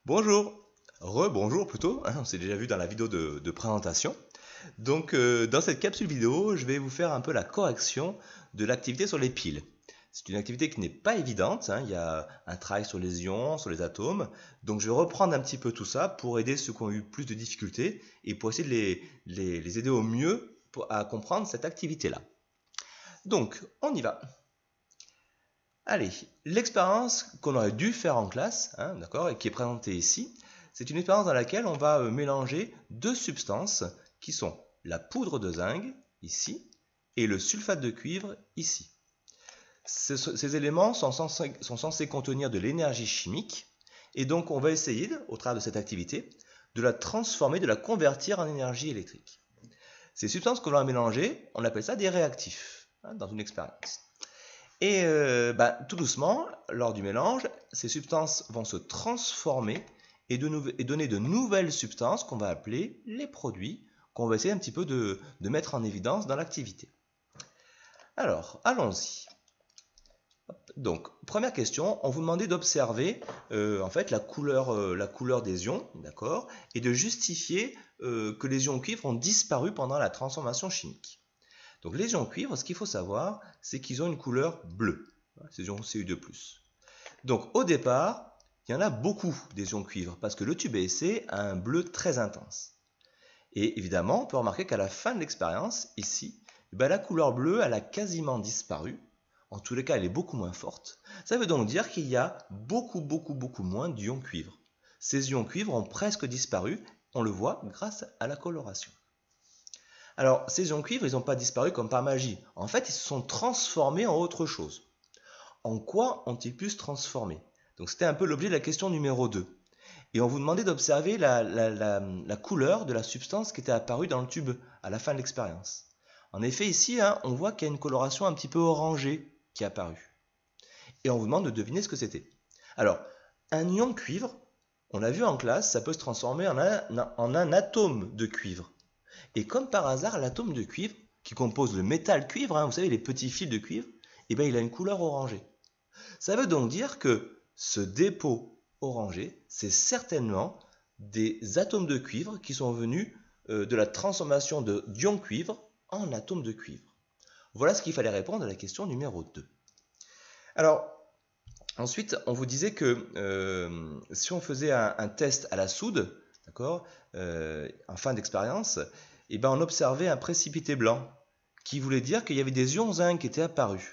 Bonjour, rebonjour plutôt, hein, on s'est déjà vu dans la vidéo de présentation. Donc dans cette capsule vidéo, je vais vous faire un peu la correction de l'activité sur les piles. C'est une activité qui n'est pas évidente, hein, il y a un travail sur les ions, sur les atomes. Donc je vais reprendre un petit peu tout ça pour aider ceux qui ont eu plus de difficultés et pour essayer de les aider au mieux à comprendre cette activité-là. Donc on y va. Allez, l'expérience qu'on aurait dû faire en classe, hein, d'accord, et qui est présentée ici, c'est une expérience dans laquelle on va mélanger deux substances qui sont la poudre de zinc, ici, et le sulfate de cuivre, ici. Ces éléments sont censés contenir de l'énergie chimique, et donc on va essayer, au travers de cette activité, de la transformer, de la convertir en énergie électrique. Ces substances que l'on a mélangées, on appelle ça des réactifs, hein, dans une expérience. Et tout doucement, lors du mélange, ces substances vont se transformer et donner de nouvelles substances qu'on va appeler les produits, qu'on va essayer un petit peu de mettre en évidence dans l'activité. Alors, allons-y. Donc, première question, on vous demandait d'observer en fait la couleur des ions, d'accord, et de justifier que les ions cuivre ont disparu pendant la transformation chimique. Donc les ions cuivre, ce qu'il faut savoir, c'est qu'ils ont une couleur bleue, ces ions Cu2+. Donc au départ, il y en a beaucoup des ions cuivre, parce que le tube EC a un bleu très intense. Et évidemment, on peut remarquer qu'à la fin de l'expérience, ici, la couleur bleue, elle a quasiment disparu. En tous les cas, elle est beaucoup moins forte. Ça veut donc dire qu'il y a beaucoup moins d'ions cuivre. Ces ions cuivre ont presque disparu, on le voit grâce à la coloration. Alors, ces ions cuivre, ils n'ont pas disparu comme par magie. En fait, ils se sont transformés en autre chose. En quoi ont-ils pu se transformer? Donc, c'était un peu l'objet de la question numéro 2. Et on vous demandait d'observer la couleur de la substance qui était apparue dans le tube à la fin de l'expérience. En effet, ici, hein, on voit qu'il y a une coloration un petit peu orangée qui est apparue. Et on vous demande de deviner ce que c'était. Alors, un ion cuivre, on l'a vu en classe, ça peut se transformer en un atome de cuivre. Et comme par hasard, l'atome de cuivre, qui compose le métal cuivre, hein, vous savez, les petits fils de cuivre, il a une couleur orangée. Ça veut donc dire que ce dépôt orangé, c'est certainement des atomes de cuivre qui sont venus de la transformation d'ion cuivre en atomes de cuivre. Voilà ce qu'il fallait répondre à la question numéro 2. Alors, ensuite, on vous disait que si on faisait un test à la soude, d'accord, en fin d'expérience, on observait un précipité blanc qui voulait dire qu'il y avait des ions zinc qui étaient apparus.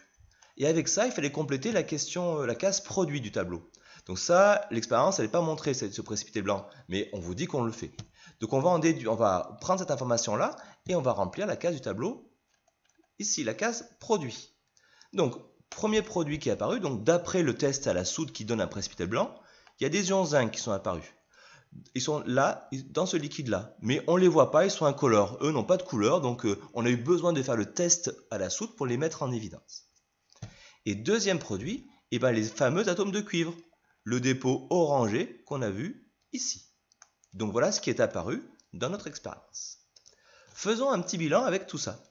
Et avec ça, il fallait compléter la case produit du tableau. Donc ça, l'expérience, elle n'est pas montrée, ce précipité blanc, mais on vous dit qu'on le fait. Donc on va prendre cette information-là et on va remplir la case du tableau, ici, la case produit. Donc, premier produit qui est apparu, donc d'après le test à la soude qui donne un précipité blanc, il y a des ions zinc qui sont apparus. Ils sont là, dans ce liquide-là, mais on ne les voit pas, ils sont incolores. Eux n'ont pas de couleur, donc on a eu besoin de faire le test à la soude pour les mettre en évidence. Et deuxième produit, les fameux atomes de cuivre, le dépôt orangé qu'on a vu ici. Donc voilà ce qui est apparu dans notre expérience. Faisons un petit bilan avec tout ça.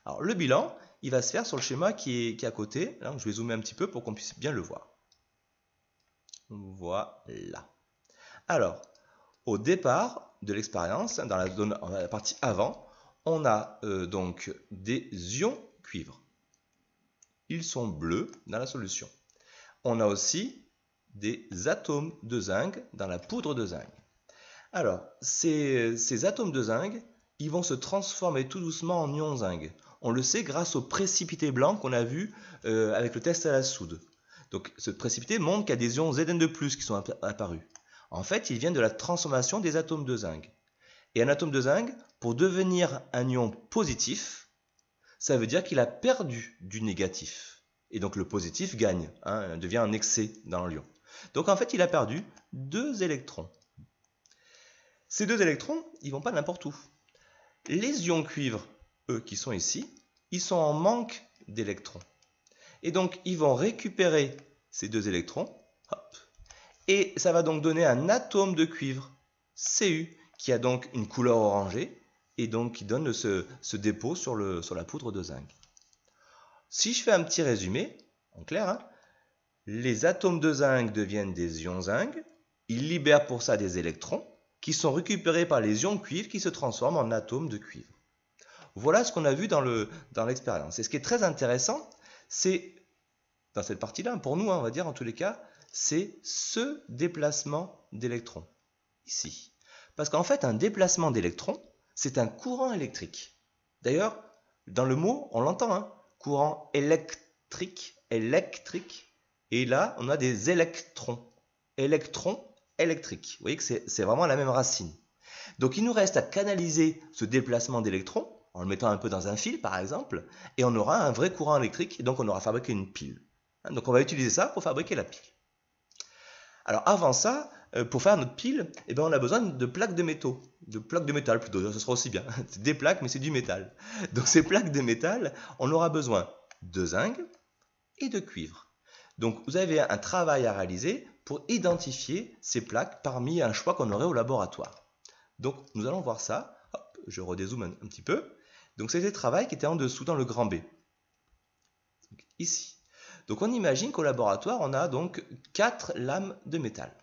Alors le bilan, il va se faire sur le schéma qui est à côté. Là, je vais zoomer un petit peu pour qu'on puisse bien le voir. Voilà. Alors, au départ de l'expérience, dans la partie avant, on a donc des ions cuivre. Ils sont bleus dans la solution. On a aussi des atomes de zinc dans la poudre de zinc. Alors, ces atomes de zinc, ils vont se transformer tout doucement en ions zinc. On le sait grâce au précipité blanc qu'on a vu avec le test à la soude. Donc, ce précipité montre qu'il y a des ions Zn2+, qui sont apparus. En fait, il vient de la transformation des atomes de zinc. Et un atome de zinc, pour devenir un ion positif, ça veut dire qu'il a perdu du négatif. Et donc le positif gagne, hein, devient un excès dans l'ion. Donc en fait, il a perdu 2 électrons. Ces 2 électrons, ils ne vont pas n'importe où. Les ions cuivre, eux, qui sont ici, ils sont en manque d'électrons. Et donc, ils vont récupérer ces 2 électrons, hop, et ça va donc donner un atome de cuivre, Cu, qui a donc une couleur orangée, et donc qui donne ce dépôt sur la poudre de zinc. Si je fais un petit résumé, en clair, hein, les atomes de zinc deviennent des ions zinc, il libère pour ça des électrons qui sont récupérés par les ions de cuivre qui se transforment en atomes de cuivre. Voilà ce qu'on a vu dans l'expérience. Et ce qui est très intéressant, c'est, dans cette partie-là, pour nous, on va dire en tous les cas, c'est ce déplacement d'électrons, ici. Parce qu'en fait, un déplacement d'électrons, c'est un courant électrique. D'ailleurs, dans le mot, on l'entend, hein, courant électrique, et là, on a des électrons. Électrons, électriques. Vous voyez que c'est vraiment la même racine. Donc, il nous reste à canaliser ce déplacement d'électrons, en le mettant un peu dans un fil, par exemple, et on aura un vrai courant électrique, et donc on aura fabriqué une pile. Donc, on va utiliser ça pour fabriquer la pile. Alors, avant ça, pour faire notre pile, eh bien, on a besoin de plaques de métaux, de plaques de métal plutôt, ça sera aussi bien. C'est des plaques, mais c'est du métal. Donc, ces plaques de métal, on aura besoin de zinc et de cuivre. Donc, vous avez un travail à réaliser pour identifier ces plaques parmi un choix qu'on aurait au laboratoire. Donc, nous allons voir ça. Hop, je redézoome un petit peu. Donc, c'était le travail qui était en dessous dans le grand B. Donc, ici. Donc, on imagine qu'au laboratoire, on a donc 4 lames de métal.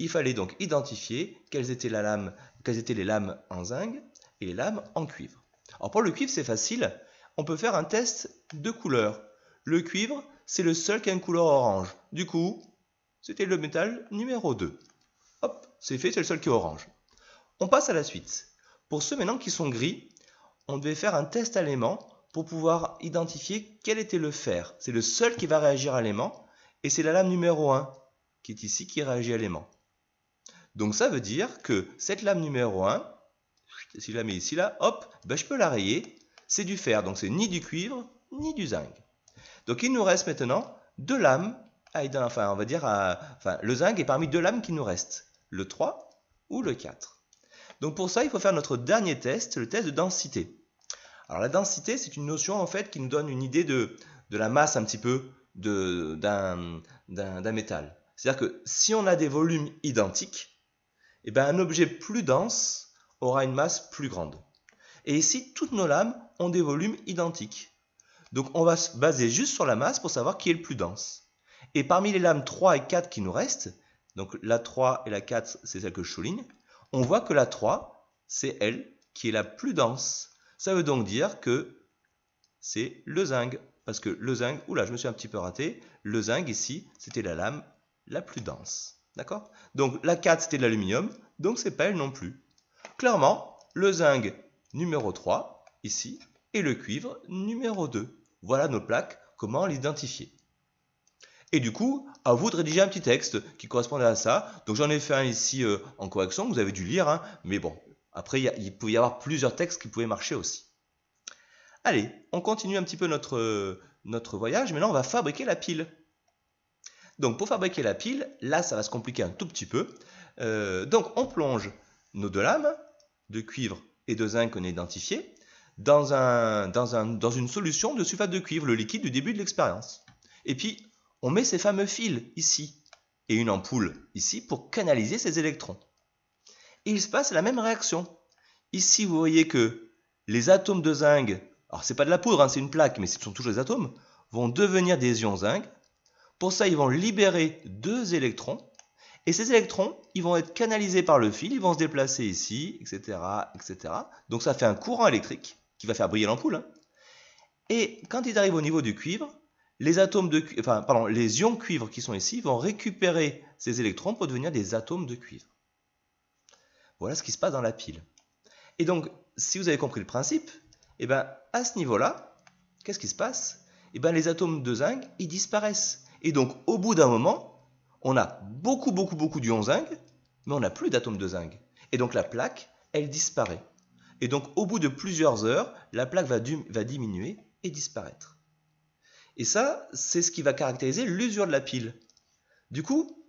Il fallait donc identifier quelles étaient les lames en zinc et les lames en cuivre. Alors, pour le cuivre, c'est facile. On peut faire un test de couleur. Le cuivre, c'est le seul qui a une couleur orange. Du coup, c'était le métal numéro 2. Hop, c'est fait, c'est le seul qui est orange. On passe à la suite. Pour ceux maintenant qui sont gris, on devait faire un test à l'aimant pour pouvoir identifier quel était le fer. C'est le seul qui va réagir à l'aimant, et c'est la lame numéro 1 qui est ici qui réagit à l'aimant. Donc ça veut dire que cette lame numéro 1, si je la mets ici, là, hop, ben je peux la rayer, c'est du fer, donc c'est ni du cuivre, ni du zinc. Donc il nous reste maintenant 2 lames, on va dire, le zinc est parmi 2 lames qui nous restent, le 3 ou le 4. Donc pour ça, il faut faire notre dernier test, le test de densité. Alors la densité, c'est une notion en fait qui nous donne une idée de la masse un petit peu d'un métal. C'est-à-dire que si on a des volumes identiques, eh bien, un objet plus dense aura une masse plus grande. Et ici, toutes nos lames ont des volumes identiques. Donc on va se baser juste sur la masse pour savoir qui est le plus dense. Et parmi les lames 3 et 4 qui nous restent, donc la 3 et la 4, c'est celle que je souligne, on voit que la 3, c'est elle qui est la plus dense. Ça veut donc dire que c'est le zinc. Parce que le zinc, oula, je me suis un petit peu raté, le zinc ici, c'était la lame la plus dense. D'accord? Donc la 4, c'était de l'aluminium, donc c'est pas elle non plus. Clairement, le zinc numéro 3, ici, et le cuivre numéro 2. Voilà nos plaques, comment l'identifier. Et du coup, à vous de rédiger un petit texte qui correspondait à ça. Donc j'en ai fait un ici en correction, vous avez dû lire, hein, mais bon, après il pouvait y avoir plusieurs textes qui pouvaient marcher aussi. Allez, on continue un petit peu notre voyage, maintenant on va fabriquer la pile. Donc pour fabriquer la pile, là ça va se compliquer un tout petit peu. Donc on plonge nos 2 lames de cuivre et de zinc qu'on a identifiées dans une solution de sulfate de cuivre, le liquide du début de l'expérience. Et puis on met ces fameux fils ici et une ampoule ici pour canaliser ces électrons. Et il se passe la même réaction. Ici vous voyez que les atomes de zinc, alors c'est pas de la poudre, hein, c'est une plaque, mais ce sont toujours des atomes, vont devenir des ions zinc. Pour ça, ils vont libérer 2 électrons. Et ces électrons, ils vont être canalisés par le fil, ils vont se déplacer ici, etc., etc. Donc ça fait un courant électrique qui va faire briller l'ampoule. Hein. Et quand ils arrivent au niveau du cuivre, les ions cuivre qui sont ici vont récupérer ces électrons pour devenir des atomes de cuivre. Voilà ce qui se passe dans la pile. Et donc, si vous avez compris le principe, eh ben, à ce niveau-là, qu'est-ce qui se passe? Eh ben, les atomes de zinc, ils disparaissent. Et donc, au bout d'un moment, on a beaucoup d'ions zinc, mais on n'a plus d'atomes de zinc. Et donc, la plaque, elle disparaît. Et donc, au bout de plusieurs heures, la plaque va diminuer et disparaître. Et ça, c'est ce qui va caractériser l'usure de la pile. Du coup,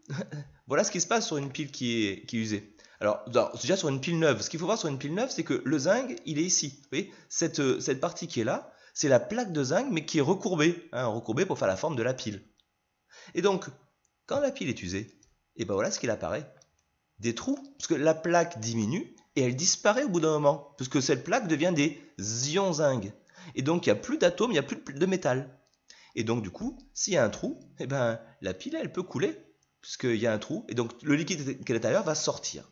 voilà ce qui se passe sur une pile qui est usée. Alors, déjà sur une pile neuve, ce qu'il faut voir sur une pile neuve, c'est que le zinc, il est ici. Vous voyez, cette partie qui est là, c'est la plaque de zinc, mais qui est recourbée. Hein, recourbée pour faire la forme de la pile. Et donc, quand la pile est usée, et ben voilà ce qu'il apparaît. Des trous, parce que la plaque diminue, et elle disparaît au bout d'un moment, parce que cette plaque devient des ions zinc. Et donc, il n'y a plus d'atomes, il n'y a plus de métal. Et donc, du coup, s'il y a un trou, eh ben, la pile, elle peut couler. puisqu'il y a un trou, et donc le liquide qui est à l'intérieur va sortir.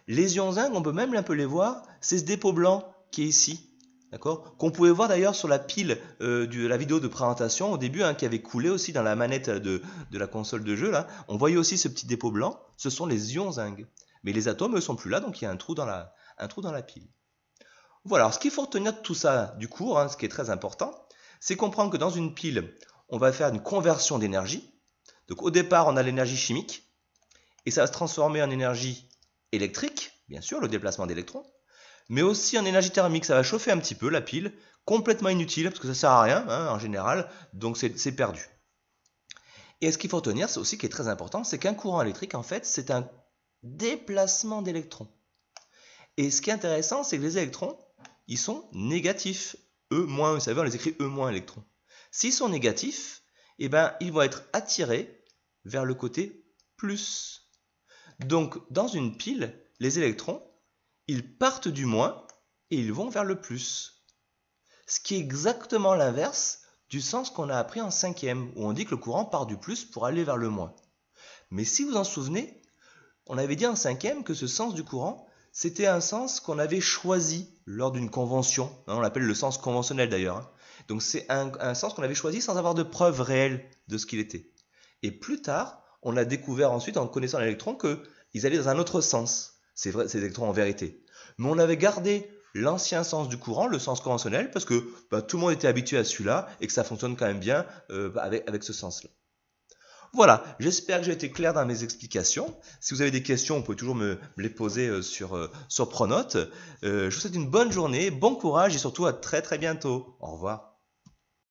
Les ions zinc, on peut même un peu les voir, c'est ce dépôt blanc qui est ici. D'accord, qu'on pouvait voir d'ailleurs sur la pile de la vidéo de présentation au début, hein, qui avait coulé aussi dans la manette de la console de jeu. Là. On voyait aussi ce petit dépôt blanc, ce sont les ions zinc. Mais les atomes ne sont plus là, donc il y a un trou dans la pile. Voilà, alors ce qu'il faut retenir de tout ça du cours, hein, ce qui est très important, c'est comprendre que dans une pile, on va faire une conversion d'énergie. Donc au départ, on a l'énergie chimique, et ça va se transformer en énergie électrique, bien sûr, le déplacement d'électrons, mais aussi en énergie thermique, ça va chauffer un petit peu la pile, complètement inutile, parce que ça ne sert à rien, hein, en général, donc c'est perdu. Et ce qu'il faut retenir, c'est aussi qui est très important, c'est qu'un courant électrique, en fait, c'est un déplacement d'électrons. Et ce qui est intéressant, c'est que les électrons, ils sont négatifs. E-, vous savez, on les écrit E- électrons. S'ils sont négatifs, eh ben, ils vont être attirés vers le côté plus. Donc, dans une pile, les électrons, ils partent du moins et ils vont vers le plus. Ce qui est exactement l'inverse du sens qu'on a appris en 5e, où on dit que le courant part du plus pour aller vers le moins. Mais si vous en souvenez, on avait dit en 5e que ce sens du courant, c'était un sens qu'on avait choisi lors d'une convention. On l'appelle le sens conventionnel d'ailleurs. Donc c'est un sens qu'on avait choisi sans avoir de preuve réelle de ce qu'il était. Et plus tard, on a découvert ensuite, en connaissant l'électron, qu'ils allaient dans un autre sens, ces électrons en vérité. Mais on avait gardé l'ancien sens du courant, le sens conventionnel, parce que tout le monde était habitué à celui-là et que ça fonctionne quand même bien avec ce sens-là. Voilà, j'espère que j'ai été clair dans mes explications. Si vous avez des questions, vous pouvez toujours me les poser sur Pronote. Je vous souhaite une bonne journée, bon courage et surtout à très très bientôt. Au revoir.